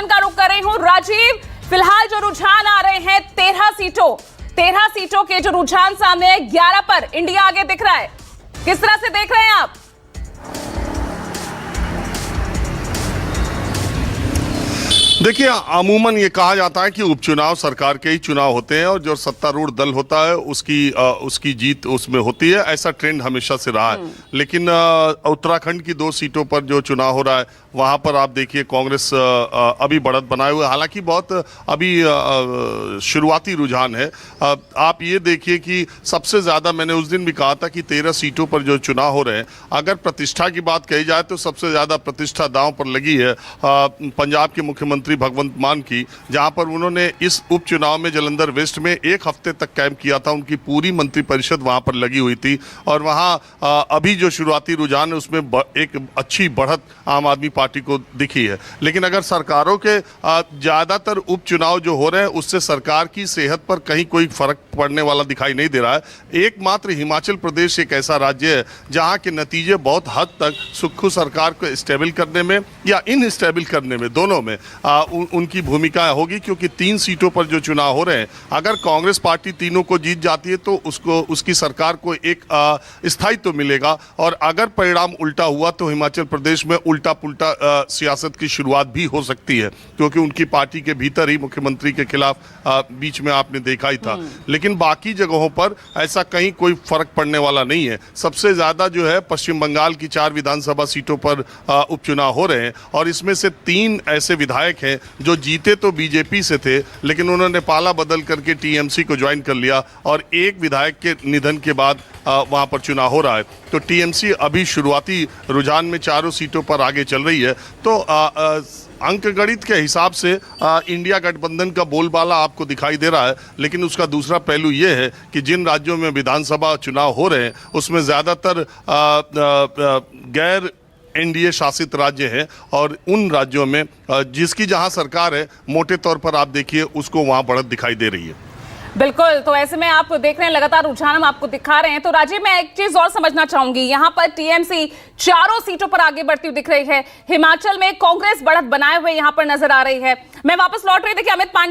Version का रुख कर रही हूं। राजीव, फिलहाल जो रुझान आ रहे हैं 13 सीटों के जो रुझान सामने है, 11 पर इंडिया आगे दिख रहा है। किस तरह से देख रहे हैं आप? देखिए, अमूमन ये कहा जाता है कि उपचुनाव सरकार के ही चुनाव होते हैं और जो सत्तारूढ़ दल होता है उसकी जीत उसमें होती है। ऐसा ट्रेंड हमेशा से रहा है। लेकिन उत्तराखंड की 2 सीटों पर जो चुनाव हो रहा है वहां पर आप देखिए कांग्रेस अभी बढ़त बनाए हुए, हालांकि बहुत अभी शुरुआती रुझान है। आप ये देखिए कि सबसे ज्यादा, मैंने उस दिन भी कहा था कि 13 सीटों पर जो चुनाव हो रहे हैं, अगर प्रतिष्ठा की बात कही जाए तो सबसे ज्यादा प्रतिष्ठा दांव पर लगी है पंजाब के मुख्यमंत्री भगवंत मान की, जहां पर उन्होंने इस उपचुनाव में जालंधर वेस्ट में 1 हफ्ते तक कैंप किया था। उनकी पूरी मंत्रिपरिषद वहां पर लगी हुई थी और वहां अभी जो शुरुआती रुझान है उसमें एक अच्छी बढ़त आम आदमी पार्टी को दिखी है। लेकिन अगर सरकारों के ज्यादातर उपचुनाव जो हो रहे हैं उससे सरकार की सेहत पर कहीं कोई फर्क पड़ने वाला दिखाई नहीं दे रहा है। एकमात्र हिमाचल प्रदेश एक ऐसा राज्य है जहां के नतीजे बहुत हद तक सुक्खू सरकार को स्टेबल करने में या इनस्टेबल करने में, दोनों में उनकी भूमिका होगी, क्योंकि 3 सीटों पर जो चुनाव हो रहे हैं, अगर कांग्रेस पार्टी तीनों को जीत जाती है तो उसकी सरकार को एक स्थायित्व मिलेगा और अगर परिणाम उल्टा हुआ तो हिमाचल प्रदेश में उल्टा पुल्टा सियासत की शुरुआत भी हो सकती है, क्योंकि उनकी पार्टी के भीतर ही मुख्यमंत्री के खिलाफ बीच में आपने देखा ही था। लेकिन बाकी जगहों पर ऐसा कहीं कोई फर्क पड़ने वाला नहीं है। सबसे ज्यादा जो है पश्चिम बंगाल की 4 विधानसभा सीटों पर उपचुनाव हो रहे हैं और इसमें से 3 ऐसे विधायक हैं जो जीते तो बीजेपी से थे, लेकिन उन्होंने पाला बदल करके टीएमसी को ज्वाइन कर लिया और एक विधायक के निधन के बाद वहां पर चुनाव हो रहा है। तो टीएमसी अभी शुरुआती रुझान में 4 सीटों पर आगे चल रही है। तो अंक गणित के हिसाब से इंडिया गठबंधन का बोलबाला आपको दिखाई दे रहा है, लेकिन उसका दूसरा पहलू ये है कि जिन राज्यों में विधानसभा चुनाव हो रहे हैं उसमें ज़्यादातर गैर एनडीए शासित राज्य है और उन राज्यों में जिसकी जहां सरकार है, मोटे तौर पर आप देखिए उसको वहां बढ़त दिखाई दे रही है। बिल्कुल, तो ऐसे में आप देख रहे हैं लगातार रुझान हम आपको दिखा रहे हैं। तो राजीव, मैं एक चीज और समझना चाहूंगी, यहां पर टीएमसी 4 सीटों पर आगे बढ़ती हुई दिख रही है, हिमाचल में कांग्रेस बढ़त बनाए हुए यहां पर नजर आ रही है। मैं वापस लौट रही थी कि अमित पांडे